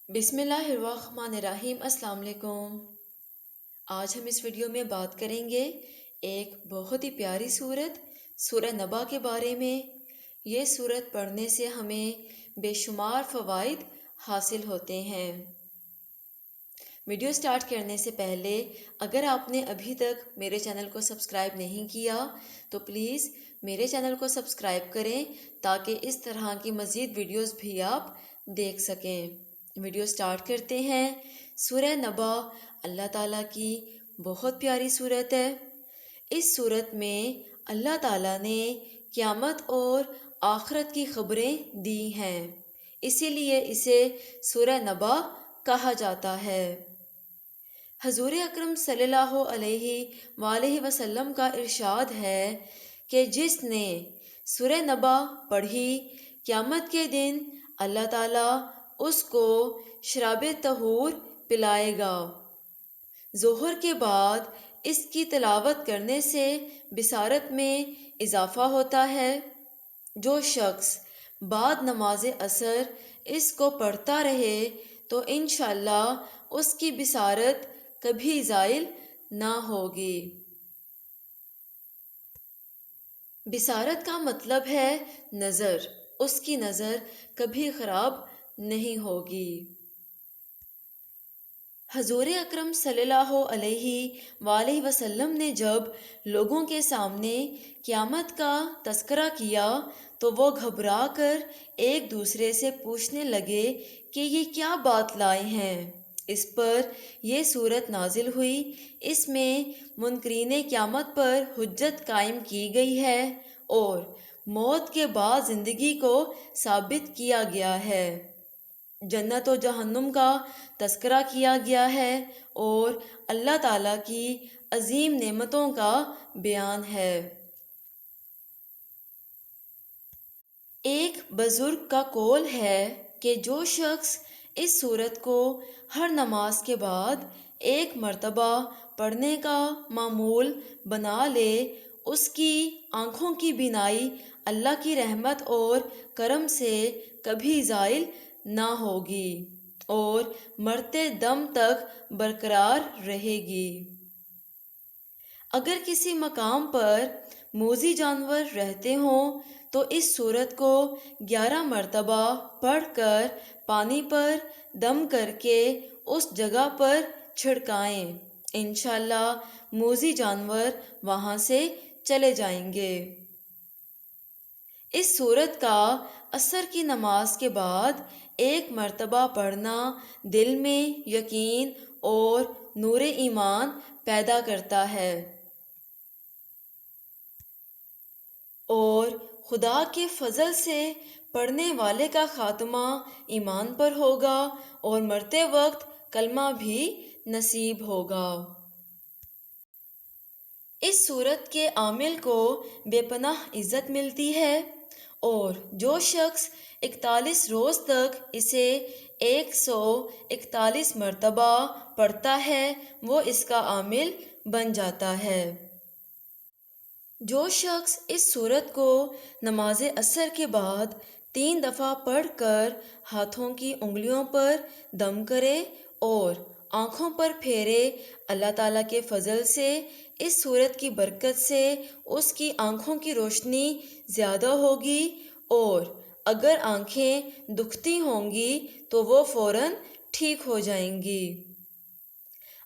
بسم اللہ الرحمن الرحیم۔ السلام علیکم۔ آج ہم اس ویڈیو میں بات کریں گے ایک بہت ہی پیاری سورت سورہ نبا کے بارے میں۔ یہ سورت پڑھنے سے ہمیں بے شمار فوائد حاصل ہوتے ہیں۔ ویڈیو سٹارٹ کرنے سے پہلے اگر آپ نے ابھی تک میرے چینل کو سبسکرائب نہیں کیا تو پلیز میرے چینل کو سبسکرائب کریں تاکہ اس طرح کی مزید ویڈیوز بھی آپ دیکھ سکیں۔ ویڈیو سٹارٹ کرتے ہیں۔ سورہ نبا اللہ تعالیٰ کی بہت پیاری سورت ہے۔ اس سورت میں اللہ تعالیٰ نے قیامت اور آخرت کی خبریں دی ہیں، اسی لیے اسے سورہ نبا کہا جاتا ہے۔ حضور اکرم صلی اللہ علیہ وآلہ وسلم کا ارشاد ہے کہ جس نے سورہ نبا پڑھی قیامت کے دن اللہ تعالیٰ اس کو شراب طہور پلائے گا۔ ظہر کے بعد اس کی تلاوت کرنے سے بصارت میں اضافہ ہوتا ہے۔ جو شخص بعد نماز عصر اس کو پڑھتا رہے تو انشاءاللہ اس کی بصارت کبھی زائل نہ ہوگی۔ بصارت کا مطلب ہے نظر، اس کی نظر کبھی خراب نہیں ہوگی۔ حضور اکرم صلی اللہ علیہ وآلہ وسلم نے جب لوگوں کے سامنے قیامت کا تذکرہ کیا تو وہ گھبرا کر ایک دوسرے سے پوچھنے لگے کہ یہ کیا بات لائے ہیں۔ اس پر یہ سورت نازل ہوئی۔ اس میں منکرین قیامت پر حجت قائم کی گئی ہے اور موت کے بعد زندگی کو ثابت کیا گیا ہے۔ جنت و جہنم کا تذکرہ کیا گیا ہے اور اللہ تعالیٰ کی عظیم نعمتوں کا بیان ہے۔ ایک بزرگ کا قول ہے کہ جو شخص اس سورت کو ہر نماز کے بعد ایک مرتبہ پڑھنے کا معمول بنا لے، اس کی آنکھوں کی بینائی اللہ کی رحمت اور کرم سے کبھی زائل نہ ہوگی اور مرتے دم تک برقرار رہے گی۔ اگر کسی مقام پر موذی جانور رہتے ہوں تو اس سورت کو 11 مرتبہ پڑھ کر پانی پر دم کر کے اس جگہ پر چھڑکائیں، انشاءاللہ موذی جانور وہاں سے چلے جائیں گے۔ اس سورت کا عصر کی نماز کے بعد ایک مرتبہ پڑھنا دل میں یقین اور نور ایمان پیدا کرتا ہے اور خدا کے فضل سے پڑھنے والے کا خاتمہ ایمان پر ہوگا اور مرتے وقت کلمہ بھی نصیب ہوگا۔ اس سورت کے عامل کو بے پناہ عزت ملتی ہے اور جو شخص 41 روز تک اسے 141 مرتبہ پڑھتا ہے وہ اس کا عامل بن جاتا ہے۔ جو شخص اس سورت کو نماز عصر کے بعد 3 دفعہ پڑھ کر ہاتھوں کی انگلیوں پر دم کرے اور آنکھوں پر پھیرے، اللہ تعالیٰ کے فضل سے اس سورت کی برکت سے اس کی آنکھوں کی روشنی زیادہ ہوگی اور اگر آنکھیں دکھتی ہوں گی تو وہ فوراً ٹھیک ہو جائیں گی۔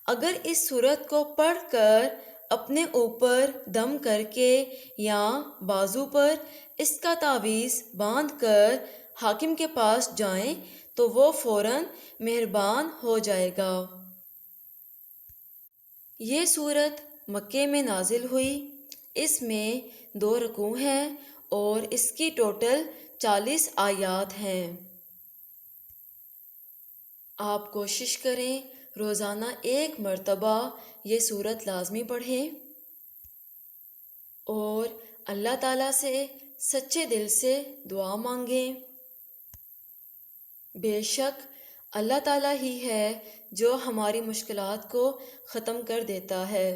اگر اس سورت کو پڑھ کر اپنے اوپر دم کر کے یا بازو پر اس کا تعویذ باندھ کر حاکم کے پاس جائیں تو وہ فوراً مہربان ہو جائے گا۔ یہ سورت مکے میں نازل ہوئی۔ اس میں 2 رکوع ہیں اور اس کی ٹوٹل 40 آیات ہیں۔ آپ کوشش کریں روزانہ 1 مرتبہ یہ سورت لازمی پڑھیں اور اللہ تعالیٰ سے سچے دل سے دعا مانگیں۔ بے شک اللہ تعالیٰ ہی ہے جو ہماری مشکلات کو ختم کر دیتا ہے۔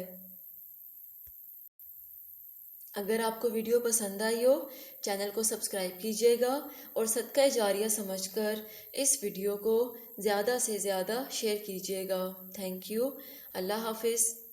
اگر آپ کو ویڈیو پسند آئی ہو چینل کو سبسکرائب کیجیے گا اور صدقہ جاریہ سمجھ کر اس ویڈیو کو زیادہ سے زیادہ شیئر کیجیے گا۔ Thank you. اللہ حافظ۔